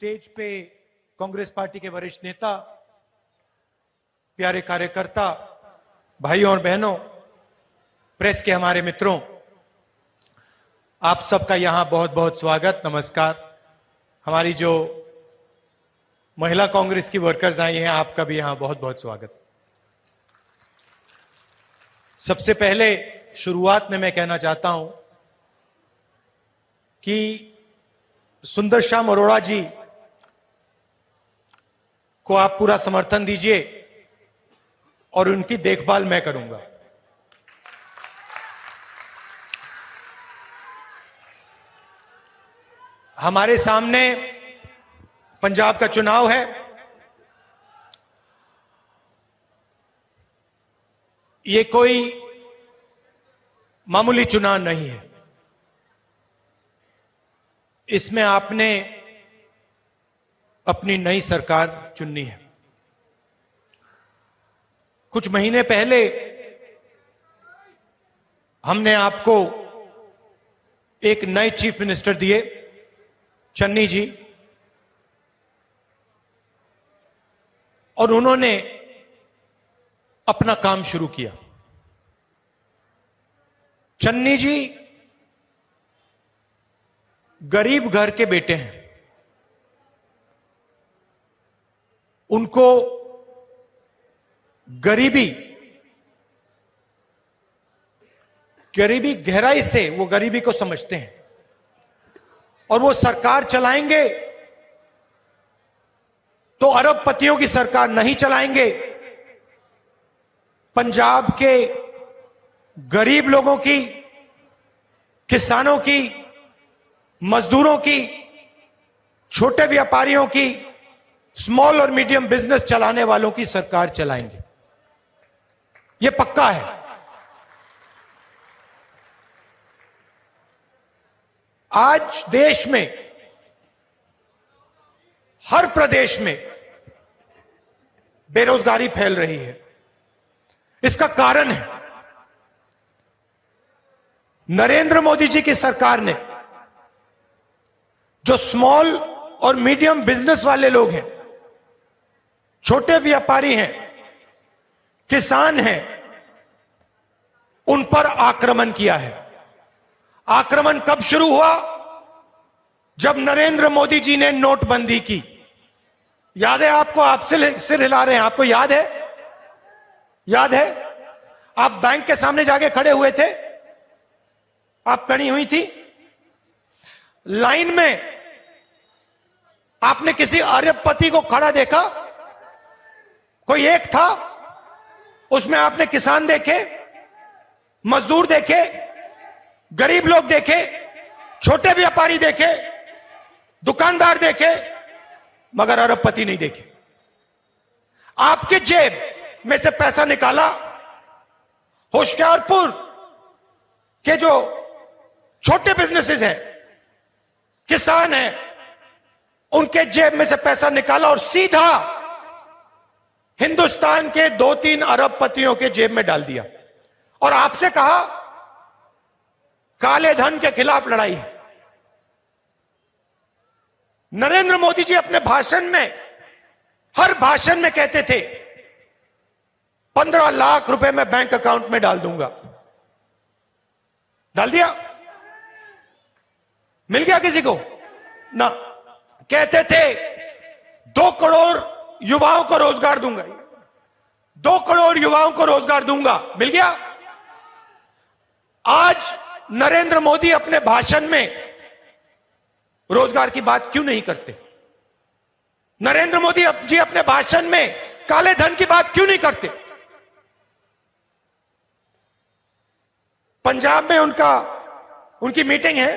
Stage पे Congress party के वरिष्ठ नेता, प्यारे कार्यकर्ता, भाइयों और बहनों, प्रेस के हमारे मित्रों, आप सबका यहां बहुत बहुत स्वागत, नमस्कार। हमारी जो महिला कांग्रेस की वर्कर्स आई हैं, आपका भी यहां बहुत बहुत स्वागत। सबसे पहले शुरुआत में मैं कहना चाहता हूं कि सुंदर श्याम अरोड़ा जी को आप पूरा समर्थन दीजिए और उनकी देखभाल मैं करूंगा। हमारे सामने पंजाब का चुनाव है। ये कोई मामूली चुनाव नहीं है। इसमें आपने अपनी नई सरकार चुननी है। कुछ महीने पहले हमने आपको एक नए चीफ मिनिस्टर दिए, चन्नी जी, और उन्होंने अपना काम शुरू किया। चन्नी जी गरीब घर के बेटे हैं। उनको गरीबी गहराई से वो गरीबी को समझते हैं और वो सरकार चलाएंगे तो अरबपतियों की सरकार नहीं चलाएंगे। पंजाब के गरीब लोगों की, किसानों की, मजदूरों की, छोटे व्यापारियों की, स्मॉल और मीडियम बिजनेस चलाने वालों की सरकार चलाएंगे। यह पक्का है। आज देश में हर प्रदेश में बेरोजगारी फैल रही है। इसका कारण है नरेंद्र मोदी जी की सरकार ने, जो स्मॉल और मीडियम बिजनेस वाले लोग हैं, छोटे व्यापारी हैं, किसान हैं, उन पर आक्रमण किया है। आक्रमण कब शुरू हुआ? जब नरेंद्र मोदी जी ने नोटबंदी की। याद है आपको? आप सिर हिला रहे हैं। आपको याद है? याद है? आप बैंक के सामने जाके खड़े हुए थे, आप खड़ी हुई थी लाइन में। आपने किसी अरबपति को खड़ा देखा? कोई एक था, उसमें आपने किसान देखे, मजदूर देखे, गरीब लोग देखे, छोटे व्यापारी देखे, दुकानदार देखे, मगर अरबपति नहीं देखे। आपके जेब में से पैसा निकाला, होशियारपुर के जो छोटे बिजनेसेस हैं, किसान हैं, उनके जेब में से पैसा निकाला और सीधा हिंदुस्तान के 2-3 अरबपतियों के जेब में डाल दिया और आपसे कहा काले धन के खिलाफ लड़ाई है। नरेंद्र मोदी जी अपने भाषण में, हर भाषण में कहते थे 15 लाख रुपए मैं बैंक अकाउंट में डाल दूंगा। डाल दिया? मिल गया किसी को? ना। कहते थे 2 करोड़ युवाओं को रोजगार दूंगा, 2 करोड़ युवाओं को रोजगार दूंगा। मिल गया? आज नरेंद्र मोदी अपने भाषण में रोजगार की बात क्यों नहीं करते? नरेंद्र मोदी जी अपने भाषण में काले धन की बात क्यों नहीं करते? पंजाब में उनकी मीटिंग है,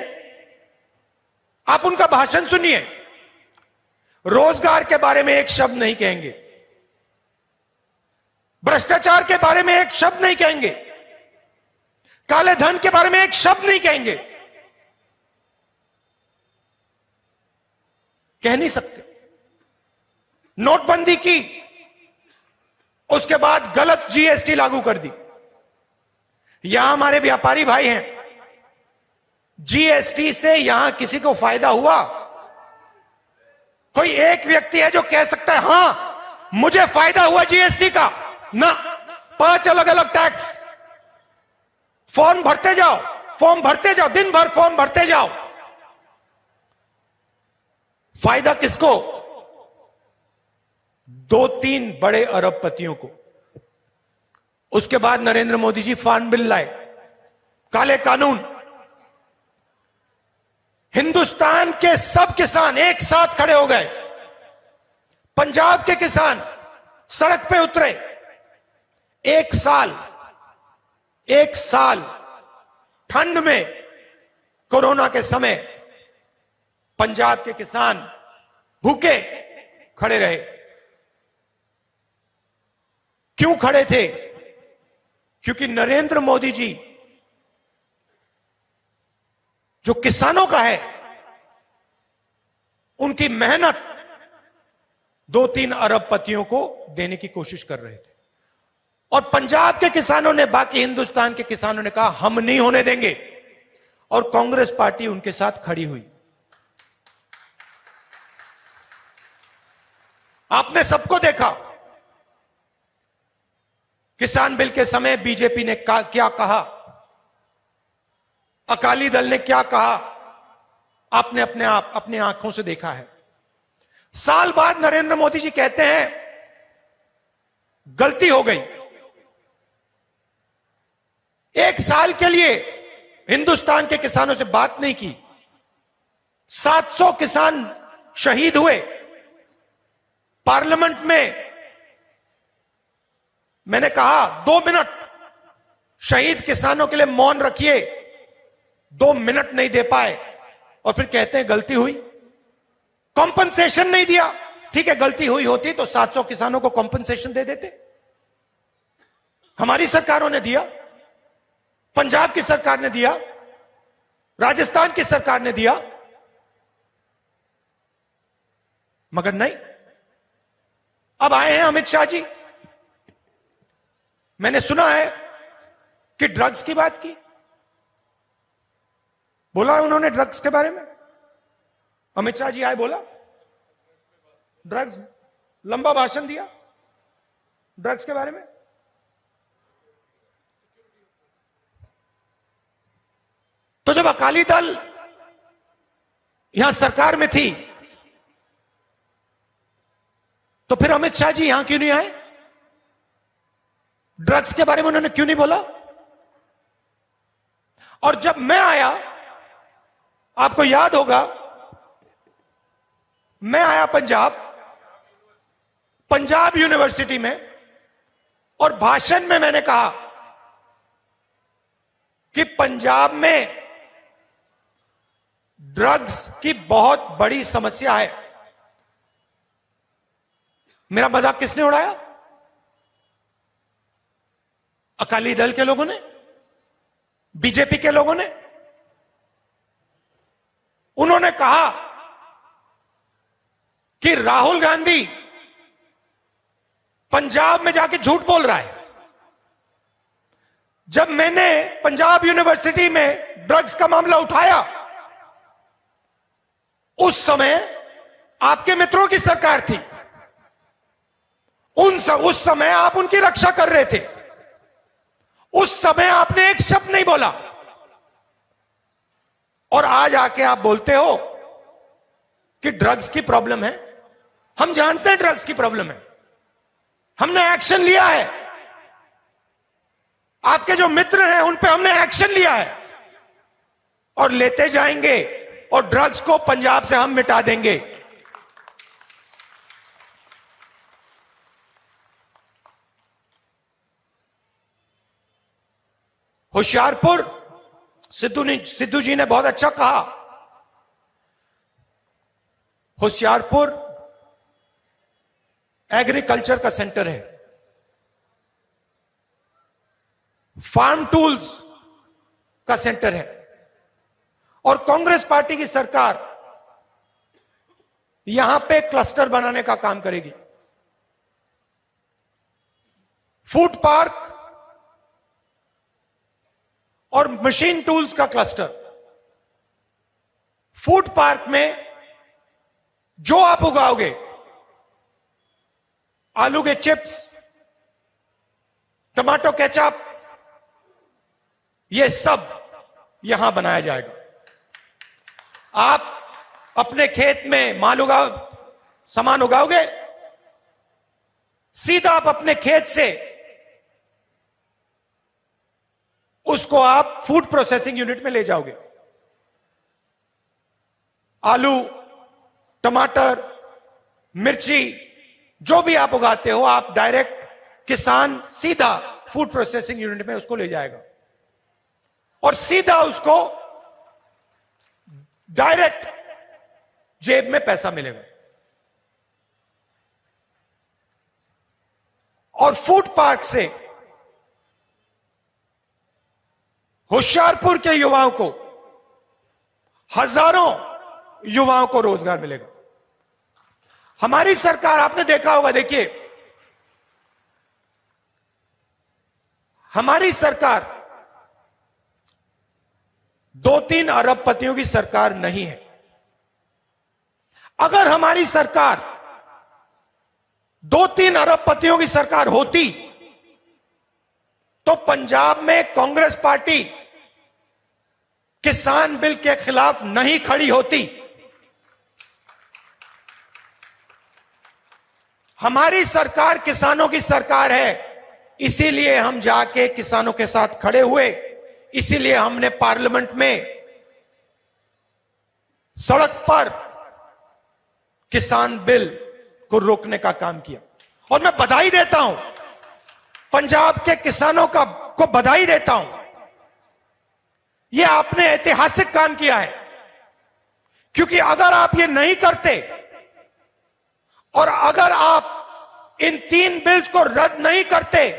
आप उनका भाषण सुनिए। रोजगार के बारे में एक शब्द नहीं कहेंगे, भ्रष्टाचार के बारे में एक शब्द नहीं कहेंगे, काले धन के बारे में एक शब्द नहीं कहेंगे। कह नहीं सकते। नोटबंदी की, उसके बाद गलत जीएसटी लागू कर दी। यहां हमारे व्यापारी भाई हैं, जीएसटी से यहां किसी को फायदा हुआ? कोई कोई एक व्यक्ति है जो कह सकता है हां मुझे फायदा हुआ जीएसटी का? ना, 5 अलग अलग टैक्स, फॉर्म भरते जाओ, फॉर्म भरते जाओ, दिन भर फॉर्म भरते जाओ। फायदा किसको? 2-3 बड़े अरबपतियों को। उसके बाद नरेंद्र मोदी जी फार्म बिल लाए, काले कानून। हिंदुस्तान के सब किसान एक साथ खड़े हो गए। पंजाब के किसान सड़क पे उतरे। एक साल ठंड में, कोरोना के समय, पंजाब के किसान भूखे खड़े रहे। क्यों खड़े थे? क्योंकि नरेंद्र मोदी जी जो किसानों का है, उनकी मेहनत 2-3 अरबपतियों को देने की कोशिश कर रहे थे। और पंजाब के किसानों ने, बाकी हिंदुस्तान के किसानों ने कहा हम नहीं होने देंगे, और कांग्रेस पार्टी उनके साथ खड़ी हुई। आपने सबको देखा, किसान बिल के समय बीजेपी ने क्या कहा, अकाली दल ने क्या कहा, आपने अपने आंखों से देखा है। साल बाद नरेंद्र मोदी जी कहते हैं गलती हो गई। 1 साल के लिए हिंदुस्तान के किसानों से बात नहीं की। 700 किसान शहीद हुए। पार्लियामेंट में मैंने कहा 2 मिनट शहीद किसानों के लिए मौन रखिए, 2 मिनट नहीं दे पाए, और फिर कहते हैं गलती हुई। कॉम्पनसेशन नहीं दिया। ठीक है, गलती हुई होती तो 700 किसानों को कॉम्पनसेशन दे देते। हमारी सरकारों ने दिया, पंजाब की सरकार ने दिया, राजस्थान की सरकार ने दिया, मगर नहीं। अब आए हैं अमित शाह जी। मैंने सुना है कि ड्रग्स की बात की, बोला उन्होंने ड्रग्स के बारे में। अमित शाह जी आए, बोला ड्रग्स, लंबा भाषण दिया ड्रग्स के बारे में। तो जब अकाली दल यहां सरकार में थी, तो फिर अमित शाह जी यहां क्यों नहीं आए? ड्रग्स के बारे में उन्होंने क्यों नहीं बोला? और जब मैं आया, आपको याद होगा, मैं आया पंजाब यूनिवर्सिटी में, और भाषण में मैंने कहा कि पंजाब में ड्रग्स की बहुत बड़ी समस्या है। मेरा मजाक किसने उड़ाया? अकाली दल के लोगों ने, बीजेपी के लोगों ने। उन्होंने कहा कि राहुल गांधी पंजाब में जाके झूठ बोल रहा है। जब मैंने पंजाब यूनिवर्सिटी में ड्रग्स का मामला उठाया, उस समय आपके मित्रों की सरकार थी। उस समय आप उनकी रक्षा कर रहे थे। उस समय आपने एक शब्द नहीं बोला, और आज आके आप बोलते हो कि ड्रग्स की प्रॉब्लम है। हम जानते हैं ड्रग्स की प्रॉब्लम है, हमने एक्शन लिया है। आपके जो मित्र हैं उन पे हमने एक्शन लिया है, और लेते जाएंगे, और ड्रग्स को पंजाब से हम मिटा देंगे। होशियारपुर, सिद्धू जी ने बहुत अच्छा कहा, होशियारपुर एग्रीकल्चर का सेंटर है, फार्म टूल्स का सेंटर है, और कांग्रेस पार्टी की सरकार यहां पे क्लस्टर बनाने का काम करेगी। फूड पार्क और मशीन टूल्स का क्लस्टर। फूड पार्क में जो आप उगाओगे, आलू के चिप्स, टमाटो केचप, ये सब यहां बनाया जाएगा। आप अपने खेत में सामान उगाओगे, सीधा आप अपने खेत से उसको आप फूड प्रोसेसिंग यूनिट में ले जाओगे। आलू, टमाटर, मिर्ची, जो भी आप उगाते हो, आप डायरेक्ट किसान सीधा फूड प्रोसेसिंग यूनिट में उसको ले जाएगा और सीधा उसको डायरेक्ट जेब में पैसा मिलेगा। और फूड पार्क से होशियारपुर के युवाओं को, हजारों युवाओं को रोजगार मिलेगा। हमारी सरकार, आपने देखा होगा, देखिए हमारी सरकार 2-3 अरबपतियों की सरकार नहीं है। अगर हमारी सरकार 2-3 अरबपतियों की सरकार होती तो पंजाब में कांग्रेस पार्टी किसान बिल के खिलाफ नहीं खड़ी होती। हमारी सरकार किसानों की सरकार है, इसीलिए हम जाके किसानों के साथ खड़े हुए, इसीलिए हमने पार्लियामेंट में सड़क पर किसान बिल को रोकने का काम किया। और मैं बधाई देता हूं, पंजाब के किसानों को बधाई देता हूं। यह आपने ऐतिहासिक काम किया है, क्योंकि अगर आप ये नहीं करते और अगर आप इन 3 बिल्स को रद्द नहीं करते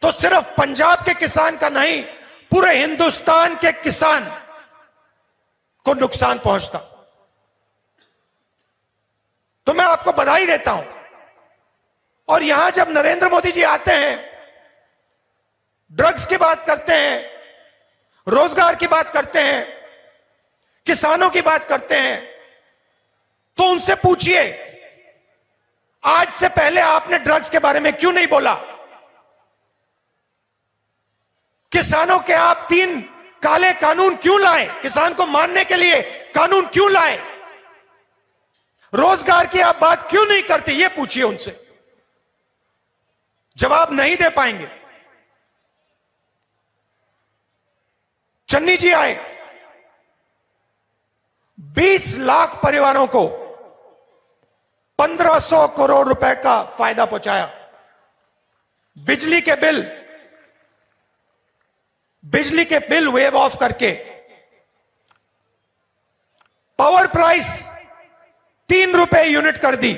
तो सिर्फ पंजाब के किसान का नहीं, पूरे हिंदुस्तान के किसान को नुकसान पहुंचता। तो मैं आपको बधाई देता हूं। और यहां जब नरेंद्र मोदी जी आते हैं, ड्रग्स की बात करते हैं, रोजगार की बात करते हैं, किसानों की बात करते हैं, तो उनसे पूछिए आज से पहले आपने ड्रग्स के बारे में क्यों नहीं बोला? किसानों के आप 3 काले कानून क्यों लाए? किसान को मारने के लिए कानून क्यों लाए? रोजगार की आप बात क्यों नहीं करते? ये पूछिए उनसे, जवाब नहीं दे पाएंगे। चन्नी जी आए, 20 लाख परिवारों को 1500 करोड़ रुपए का फायदा पहुंचाया। बिजली के बिल वेव ऑफ करके पावर प्राइस 3 रुपए यूनिट कर दी।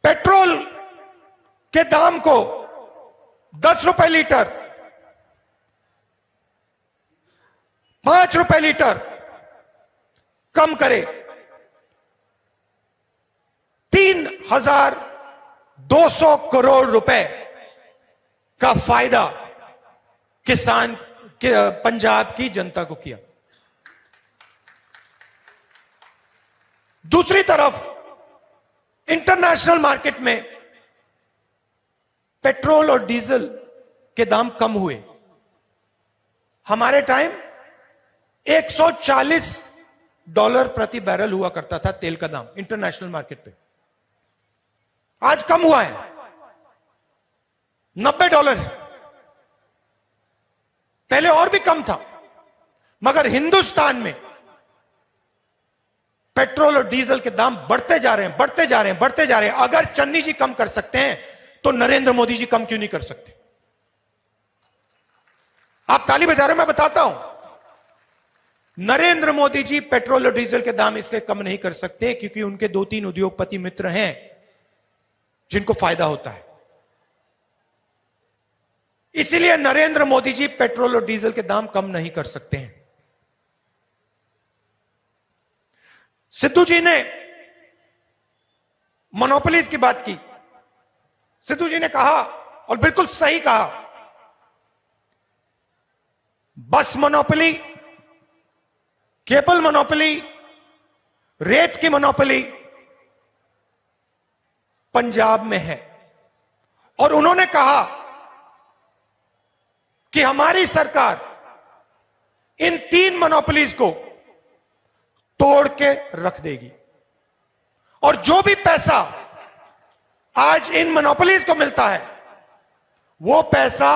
पेट्रोल के दाम को 10 रुपए लीटर, 5 रुपए लीटर कम करे। 3200 करोड़ रुपए का फायदा किसान के पंजाब की जनता को किया। दूसरी तरफ इंटरनेशनल मार्केट में पेट्रोल और डीजल के दाम कम हुए। हमारे टाइम $140 प्रति बैरल हुआ करता था तेल का दाम इंटरनेशनल मार्केट पे। आज कम हुआ है, $90 है। पहले और भी कम था, मगर हिंदुस्तान में पेट्रोल और डीजल के दाम बढ़ते जा रहे हैं, बढ़ते जा रहे हैं, बढ़ते जा रहे हैं। अगर चन्नी जी कम कर सकते हैं तो नरेंद्र मोदी जी कम क्यों नहीं कर सकते? आप ताली बजा रहे हो, मैं बताता हूं। नरेंद्र मोदी जी पेट्रोल और डीजल के दाम इसलिए कम नहीं कर सकते क्योंकि उनके 2-3 उद्योगपति मित्र हैं जिनको फायदा होता है। इसलिए नरेंद्र मोदी जी पेट्रोल और डीजल के दाम कम नहीं कर सकते हैं। सिद्धू जी ने मोनोपोलीज की बात की। सिद्धू जी ने कहा, और बिल्कुल सही कहा, बस मोनोपोली, केबल मोनोपोली, रेत की मोनोपोली पंजाब में है। और उन्होंने कहा कि हमारी सरकार इन 3 मोनोपोलीज को तोड़ के रख देगी और जो भी पैसा आज इन मोनोपोलीज को मिलता है वो पैसा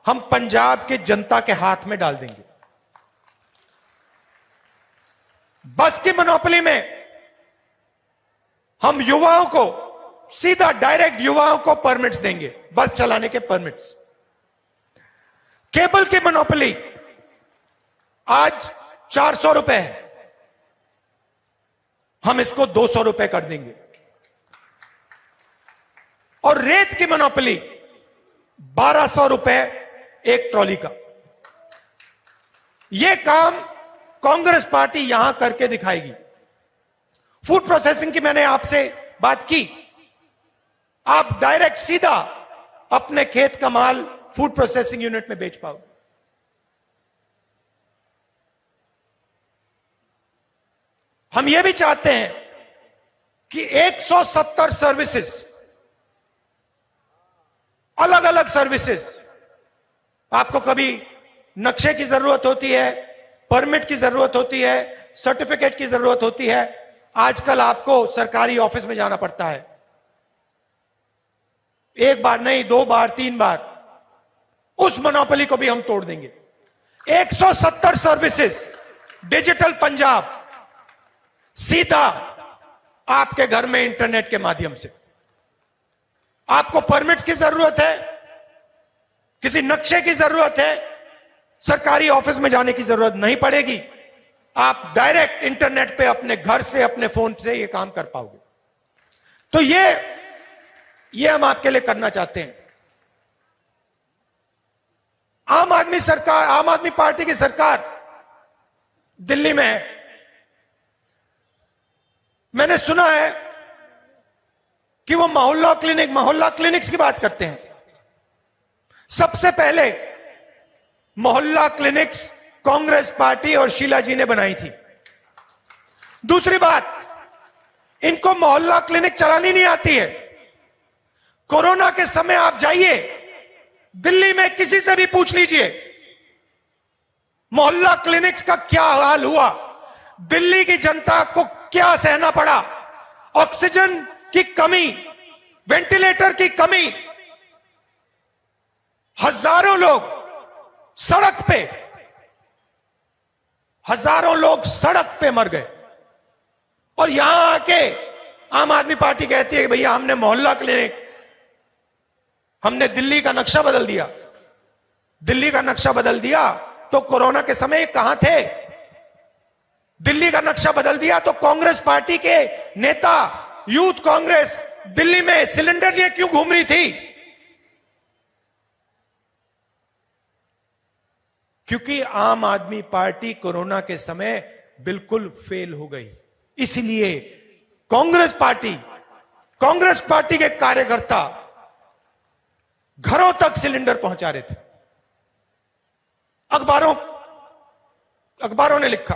हम पंजाब की जनता के हाथ में डाल देंगे। बस की मोनोपोली में हम युवाओं को सीधा डायरेक्ट युवाओं को परमिट्स देंगे, बस चलाने के परमिट्स। केबल की मोनोपोली आज 400 रुपए है, हम इसको 200 रुपए कर देंगे। और रेत की मोनोपोली 1200 रुपए एक ट्रॉली का। यह काम कांग्रेस पार्टी यहां करके दिखाएगी। फूड प्रोसेसिंग की मैंने आपसे बात की, आप डायरेक्ट सीधा अपने खेत का माल फूड प्रोसेसिंग यूनिट में बेच पाओगे। हम यह भी चाहते हैं कि 170 सर्विसेज, अलग अलग सर्विसेज, आपको कभी नक्शे की जरूरत होती है, परमिट की जरूरत होती है, सर्टिफिकेट की जरूरत होती है, आजकल आपको सरकारी ऑफिस में जाना पड़ता है, एक बार नहीं 2 बार 3 बार, उस मोनोपोली को भी हम तोड़ देंगे। 170 सर्विसेज डिजिटल पंजाब, सीधा आपके घर में इंटरनेट के माध्यम से। आपको परमिट्स की जरूरत है, किसी नक्शे की जरूरत है, सरकारी ऑफिस में जाने की जरूरत नहीं पड़ेगी। आप डायरेक्ट इंटरनेट पे अपने घर से, अपने फोन से ये काम कर पाओगे। तो ये हम आपके लिए करना चाहते हैं। आम आदमी सरकार, आम आदमी पार्टी की सरकार दिल्ली में है। मैंने सुना है कि वो मोहल्ला क्लिनिक्स की बात करते हैं। सबसे पहले मोहल्ला क्लिनिक्स कांग्रेस पार्टी और शीला जी ने बनाई थी। दूसरी बात, इनको मोहल्ला क्लिनिक चलानी नहीं आती है। कोरोना के समय आप जाइए दिल्ली में, किसी से भी पूछ लीजिए मोहल्ला क्लिनिक्स का क्या हाल हुआ, दिल्ली की जनता को क्या सहना पड़ा। ऑक्सीजन की कमी, वेंटिलेटर की कमी, हजारों लोग सड़क पे, हजारों लोग सड़क पे मर गए। और यहां आके आम आदमी पार्टी कहती है कि भैया हमने मोहल्ला क्लिनिक, हमने दिल्ली का नक्शा बदल दिया। दिल्ली का नक्शा बदल दिया तो कोरोना के समय कहां थे? दिल्ली का नक्शा बदल दिया तो कांग्रेस पार्टी के नेता, यूथ कांग्रेस दिल्ली में सिलेंडर लिए क्यों घूम रही थी? क्योंकि आम आदमी पार्टी कोरोना के समय बिल्कुल फेल हो गई। इसलिए कांग्रेस पार्टी के कार्यकर्ता घरों तक सिलेंडर पहुंचा रहे थे। अखबारों ने लिखा।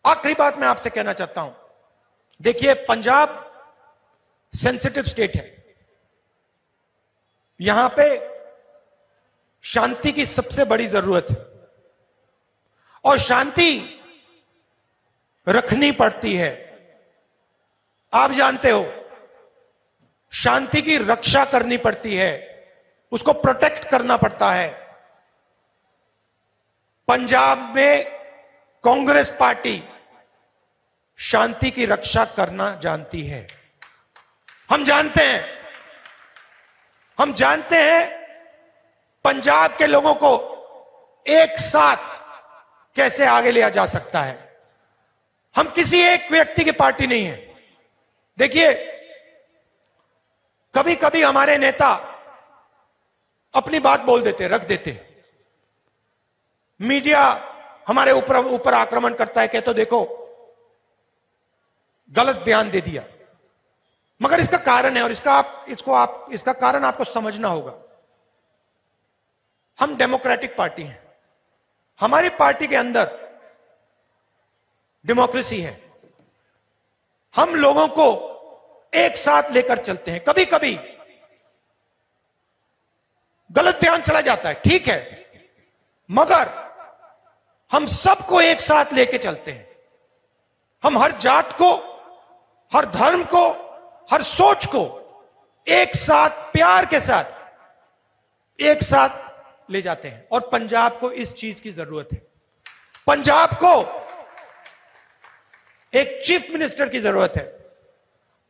आखिरी बात मैं आपसे कहना चाहता हूं, देखिए पंजाब सेंसिटिव स्टेट है। यहां पे शांति की सबसे बड़ी जरूरत है और शांति रखनी पड़ती है। आप जानते हो, शांति की रक्षा करनी पड़ती है, उसको प्रोटेक्ट करना पड़ता है। पंजाब में कांग्रेस पार्टी शांति की रक्षा करना जानती है। हम जानते हैं पंजाब के लोगों को एक साथ कैसे आगे लिया जा सकता है। हम किसी एक व्यक्ति की पार्टी नहीं है। देखिए, कभी कभी हमारे नेता अपनी बात बोल देते, रख देते। मीडिया हमारे ऊपर आक्रमण करता है, कहते देखो गलत बयान दे दिया। मगर इसका कारण है और इसका कारण आपको समझना होगा। हम डेमोक्रेटिक पार्टी हैं। हमारी पार्टी के अंदर डेमोक्रेसी है। हम लोगों को एक साथ लेकर चलते हैं। कभी कभी गलत बयान चला जाता है, ठीक है, मगर हम सबको एक साथ लेके चलते हैं। हम हर जात को, हर धर्म को, हर सोच को एक साथ प्यार के साथ एक साथ ले जाते हैं। और पंजाब को इस चीज की जरूरत है। पंजाब को एक चीफ मिनिस्टर की जरूरत है।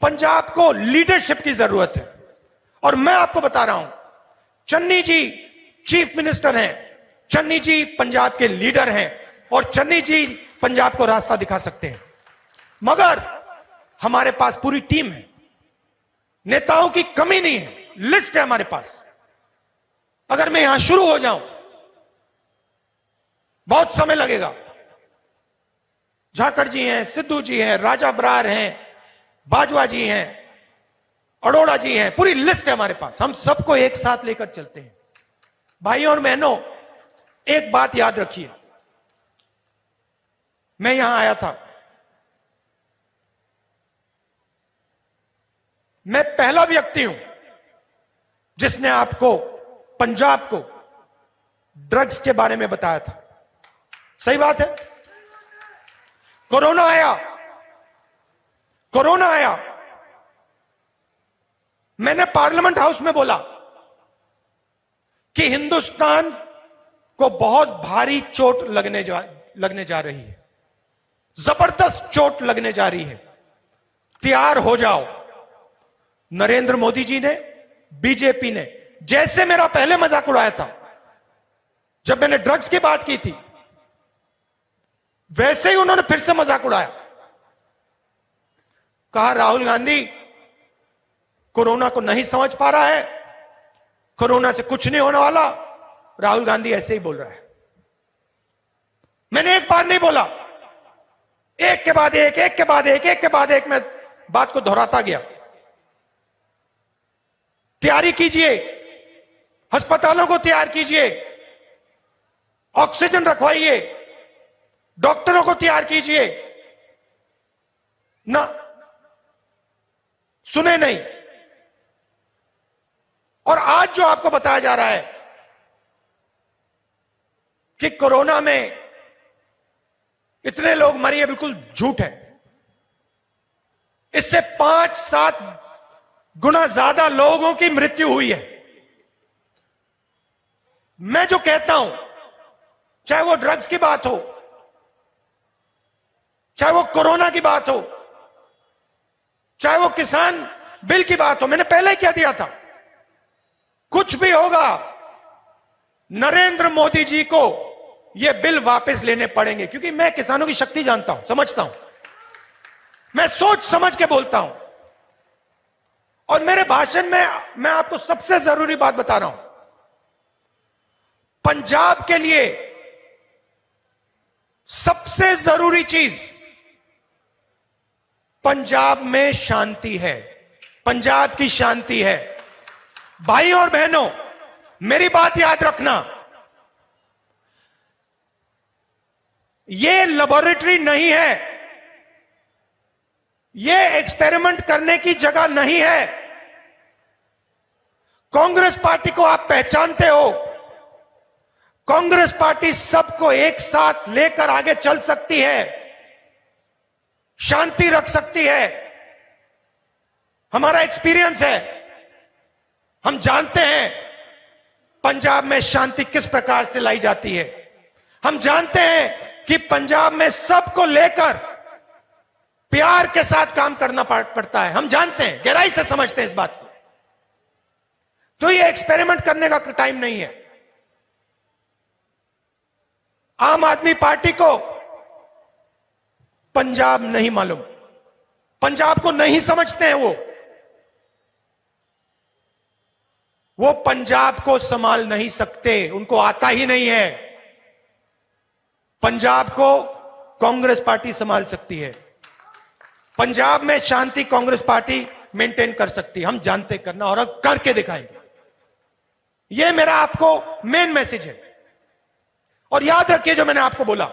पंजाब को लीडरशिप की जरूरत है। और मैं आपको बता रहा हूं, चन्नी जी चीफ मिनिस्टर हैं, चन्नी जी पंजाब के लीडर हैं और चन्नी जी पंजाब को रास्ता दिखा सकते हैं। मगर हमारे पास पूरी टीम है, नेताओं की कमी नहीं है, लिस्ट है हमारे पास। अगर मैं यहां शुरू हो जाऊं बहुत समय लगेगा। झाकड़ जी हैं, सिद्धू जी हैं, राजा बरार हैं, बाजवा जी हैं, अरोड़ा जी हैं, पूरी लिस्ट है हमारे पास। हम सबको एक साथ लेकर चलते हैं। भाइयों और बहनों, एक बात याद रखिए, मैं यहां आया था, मैं पहला व्यक्ति हूं जिसने आपको पंजाब को ड्रग्स के बारे में बताया था। सही बात है। कोरोना आया, कोरोना आया, मैंने पार्लियामेंट हाउस में बोला कि हिंदुस्तान को बहुत भारी चोट लगने जा रही है, जबरदस्त चोट लगने जा रही है, तैयार हो जाओ। नरेंद्र मोदी जी ने, बीजेपी ने जैसे मेरा पहले मजाक उड़ाया था जब मैंने ड्रग्स की बात की थी, वैसे ही उन्होंने फिर से मजाक उड़ाया। कहा राहुल गांधी कोरोना को नहीं समझ पा रहा है, कोरोना से कुछ नहीं होने वाला। राहुल गांधी ऐसे ही बोल रहा है। मैंने एक बार नहीं बोला, एक के बाद एक, एक के बाद एक, एक के बाद एक, मैं बात को दोहराता गया। तैयारी कीजिए, अस्पतालों को तैयार कीजिए, ऑक्सीजन रखवाइए, डॉक्टरों को तैयार कीजिए। ना सुने नहीं। और आज जो आपको बताया जा रहा है कि कोरोना में इतने लोग मरे, ये बिल्कुल झूठ है। इससे 5-7 गुना ज्यादा लोगों की मृत्यु हुई है। मैं जो कहता हूं, चाहे वो ड्रग्स की बात हो, चाहे वो कोरोना की बात हो, चाहे वो किसान बिल की बात हो, मैंने पहले ही कह दिया था, कुछ भी होगा नरेंद्र मोदी जी को ये बिल वापस लेने पड़ेंगे। क्योंकि मैं किसानों की शक्ति जानता हूं, समझता हूं, मैं सोच समझ के बोलता हूं। और मेरे भाषण में मैं आपको सबसे जरूरी बात बता रहा हूं, पंजाब के लिए सबसे जरूरी चीज पंजाब में शांति है, पंजाब की शांति है। भाइयों और बहनों, मेरी बात याद रखना, यह लेबोरेटरी नहीं है, यह एक्सपेरिमेंट करने की जगह नहीं है। कांग्रेस पार्टी को आप पहचानते हो, कांग्रेस पार्टी सबको एक साथ लेकर आगे चल सकती है, शांति रख सकती है। हमारा एक्सपीरियंस है, हम जानते हैं पंजाब में शांति किस प्रकार से लाई जाती है। हम जानते हैं कि पंजाब में सबको लेकर प्यार के साथ काम करना पड़ता है। हम जानते हैं, गहराई से समझते हैं इस बात को। तो ये एक्सपेरिमेंट करने का टाइम नहीं है। आम आदमी पार्टी को पंजाब नहीं मालूम, पंजाब को नहीं समझते हैं। वो पंजाब को संभाल नहीं सकते, उनको आता ही नहीं है। पंजाब को कांग्रेस पार्टी संभाल सकती है, पंजाब में शांति कांग्रेस पार्टी मेंटेन कर सकती है। हम जानते करना और अब करके दिखाएंगे। यह मेरा आपको मेन मैसेज है। और याद रखिए जो मैंने आपको बोला,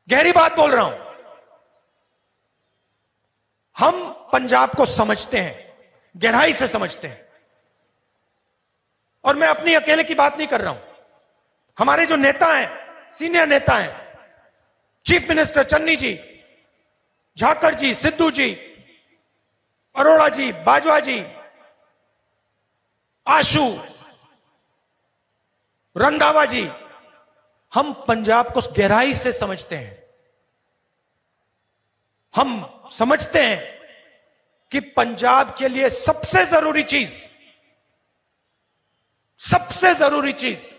गहरी बात बोल रहा हूं, हम पंजाब को समझते हैं, गहराई से समझते हैं। और मैं अपनी अकेले की बात नहीं कर रहा हूं, हमारे जो नेता हैं, सीनियर नेता हैं, चीफ मिनिस्टर चन्नी जी, झाकर जी, सिद्धू जी, अरोड़ा जी, बाजवा जी, आशु, रंधावा जी, हम पंजाब को गहराई से समझते हैं। हम समझते हैं कि पंजाब के लिए सबसे जरूरी चीज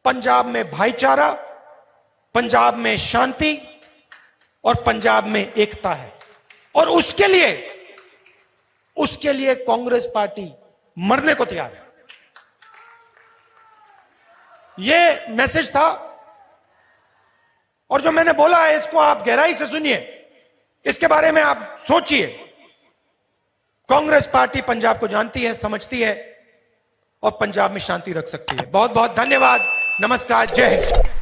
पंजाब में भाईचारा, पंजाब में शांति और पंजाब में एकता है। और उसके लिए कांग्रेस पार्टी मरने को तैयार है। यह मैसेज था, और जो मैंने बोला है इसको आप गहराई से सुनिए, इसके बारे में आप सोचिए। कांग्रेस पार्टी पंजाब को जानती है, समझती है और पंजाब में शांति रख सकती है। बहुत बहुत धन्यवाद। नमस्कार, जय हिंद।